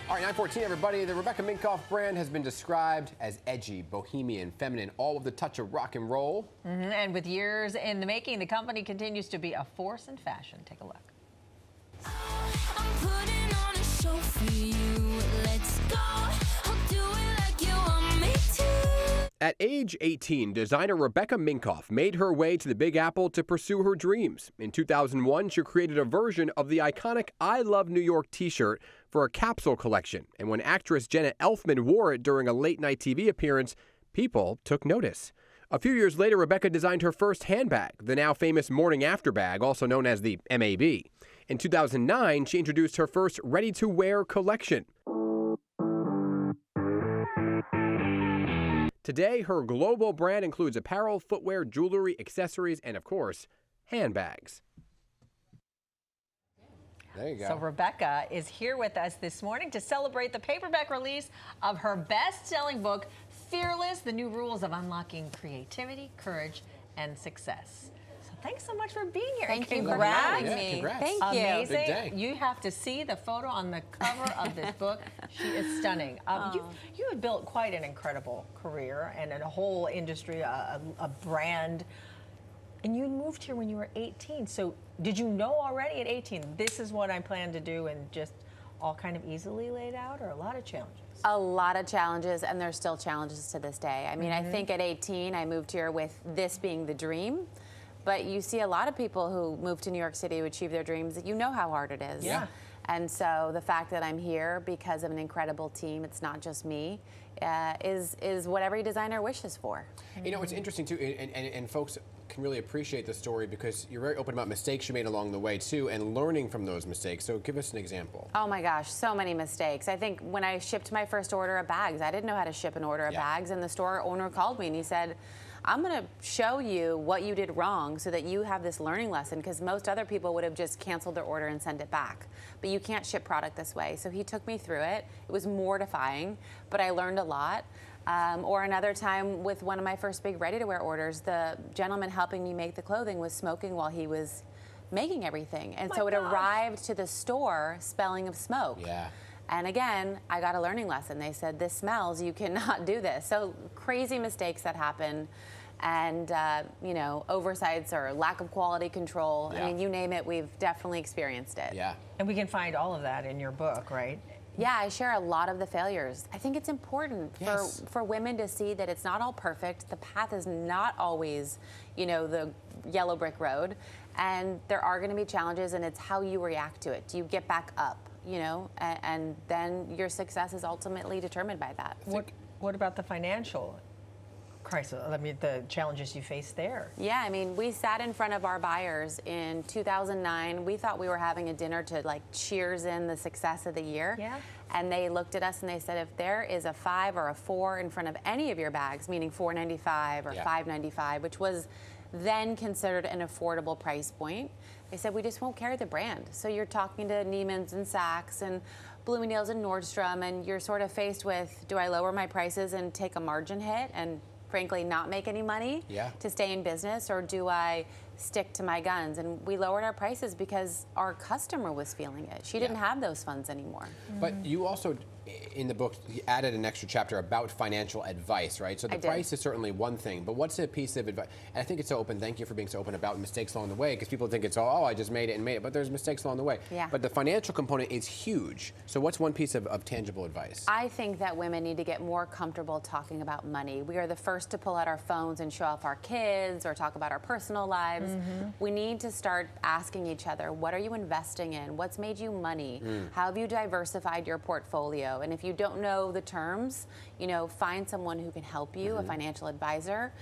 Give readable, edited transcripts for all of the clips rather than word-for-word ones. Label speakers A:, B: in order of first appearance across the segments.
A: All right, 9:14, everybody. The Rebecca Minkoff brand has been described as edgy, bohemian, feminine, all with a touch of rock and roll.
B: And with years in the making, the company continues to be a force in fashion. Take a look.
C: I'm putting on a show for you. Let's go. I'll do it like you want me to.
A: At age 18, designer Rebecca Minkoff made her way to the Big Apple to pursue her dreams. In 2001, she created a version of the iconic I Love New York t-shirt for a capsule collection. And when actress Jenna Elfman wore it during a late-night TV appearance, people took notice. A few years later, Rebecca designed her first handbag, the now famous Morning After bag, also known as the MAB. In 2009, she introduced her first ready-to-wear collection. Today, her global brand includes apparel, footwear, jewelry, accessories, and of course, handbags. There you go.
B: So Rebecca is here with us this morning to celebrate the paperback release of her best-selling book, Fearless, The New Rules of Unlocking Creativity, Courage, and Success. So thanks so much for being here.
D: Thank you for having me.
A: Congrats.
D: Thank you.
B: Amazing.
A: Big day.
B: You have to see the photo on the cover of this book. She is stunning. You have built quite an incredible career and a whole industry, a brand. And you moved here when you were 18. So did you know already at 18, this is what I plan to do, and just all kind of easily laid out, or a lot of challenges?
D: A lot of challenges, and there's still challenges to this day. I mean, I think at 18, I moved here with this being the dream. But you see a lot of people who move to New York City to achieve their dreams. You know how hard it is.
B: Yeah.
D: And so the fact that I'm here because of an incredible team, it's not just me, is what every designer wishes for.
A: You know, it's interesting, too, and folks can really appreciate the story because you're very open about mistakes you made along the way, too, and learning from those mistakes. So give us an example.
D: Oh, my gosh, so many mistakes. I think when I shipped my first order of bags, I didn't know how to ship an order of bags, and the store owner called me and he said, I'm going to show you what you did wrong so that you have this learning lesson, because most other people would have just canceled their order and sent it back. But you can't ship product this way. So he took me through it. It was mortifying, but I learned a lot. Or another time with one of my first big ready-to-wear orders, the gentleman helping me make the clothing was smoking while he was making everything. And so it arrived to the store smelling of smoke.
A: Yeah.
D: And again, I got a learning lesson. They said, this smells, you cannot do this. So crazy mistakes that happen, and you know, oversights or lack of quality control.
A: Yeah.
D: I mean, you name it, we've definitely experienced it.
A: Yeah.
B: And we can find all of that in your book, right?
D: Yeah, I share a lot of the failures. I think it's important for women to see that it's not all perfect. The path is not always, you know, the yellow brick road. And there are going to be challenges, and it's how you react to it. Do you get back up? You know, and then your success is ultimately determined by that.
B: What about the financial crisis? I mean, the challenges you faced there.
D: Yeah, I mean, we sat in front of our buyers in 2009. We thought we were having a dinner to like cheers in the success of the year.
B: Yeah.
D: And they looked at us and they said, if there is a 5 or a 4 in front of any of your bags, meaning $4.95 or $5.95, which was then considered an affordable price point, they said, we just won't carry the brand. So you're talking to Neiman's and Saks and Bloomingdale's and Nordstrom, and you're sort of faced with, do I lower my prices and take a margin hit and frankly not make any money to stay in business, or do I stick to my guns? And we lowered our prices because our customer was feeling it. She didn't have those funds anymore.
A: But you also, in the book, you added an extra chapter about financial advice, right? So the price is certainly one thing, but what's a piece of advice? And I think it's so open. Thank you for being so open about mistakes along the way, because people think it's all, oh, I just made it, but there's mistakes along the way.
D: Yeah.
A: But the financial component is huge. So what's one piece of tangible advice?
D: I think that women need to get more comfortable talking about money. We are the first to pull out our phones and show off our kids or talk about our personal lives. We need to start asking each other, what are you investing in? What's made you money? How have you diversified your portfolio? And if you don't know the terms, you know, find someone who can help you, a financial advisor,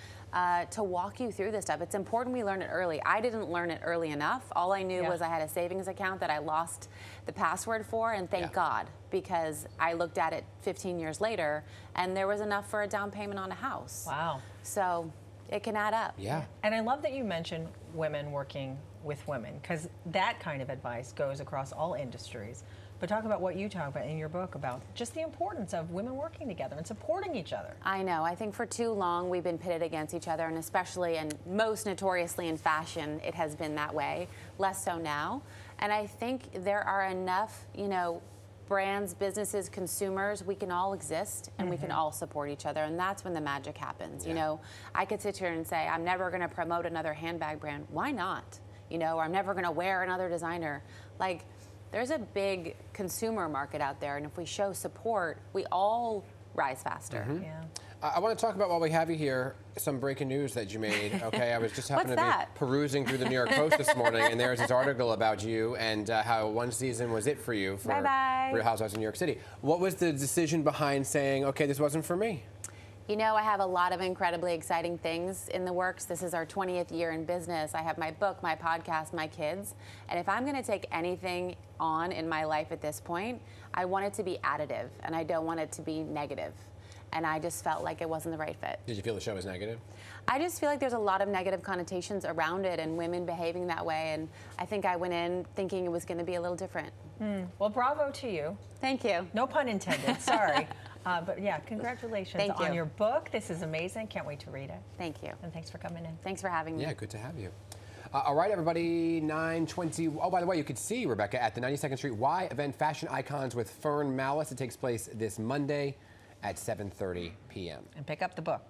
D: to walk you through this stuff. It's important we learn it early. I didn't learn it early enough. All I knew was I had a savings account that I lost the password for, and thank God, because I looked at it 15 years later, and there was enough for a down payment on a house.
B: Wow.
D: So it can add up.
A: Yeah.
B: And I love that you mentioned women working with women, because that kind of advice goes across all industries. But talk about what you talk about in your book about just the importance of women working together and supporting each other.
D: I know. I think for too long we've been pitted against each other, and especially and most notoriously in fashion, it has been that way. Less so now. And I think there are enough, you know, brands, businesses, consumers, we can all exist and we can all support each other, and that's when the magic happens. You know, I could sit here and say, I'm never going to promote another handbag brand. Why not? You know, or I'm never going to wear another designer. Like, there's a big consumer market out there, and if we show support, we all rise faster.
B: Yeah.
A: I want to talk about, while we have you here, some breaking news that you made. Okay, I was just happening to be perusing through the New York Post this morning, and there's this article about you and how one season was it for you for Real Housewives of New York City. What was the decision behind saying, okay, this wasn't for me?
D: You know, I have a lot of incredibly exciting things in the works. This is our 20th year in business. I have my book, my podcast, my kids. And if I'm going to take anything on in my life at this point, I want it to be additive, and I don't want it to be negative. And I just felt like it wasn't the right fit.
A: Did you feel the show was negative?
D: I just feel like there's a lot of negative connotations around it and women behaving that way. And I think I went in thinking it was going to be a little different.
B: Well, bravo to you.
D: Thank you.
B: No pun intended. Sorry. But yeah, congratulations on your book. This is amazing. Can't wait to read it.
D: Thank you.
B: And thanks for coming in.
D: Thanks for having me.
A: Yeah, good to have you. All right, everybody, 9:20. Oh, by the way, you could see Rebecca at the 92nd Street Y event, Fashion Icons with Fern Malice. It takes place this Monday at 7:30 p.m.
B: And pick up the book.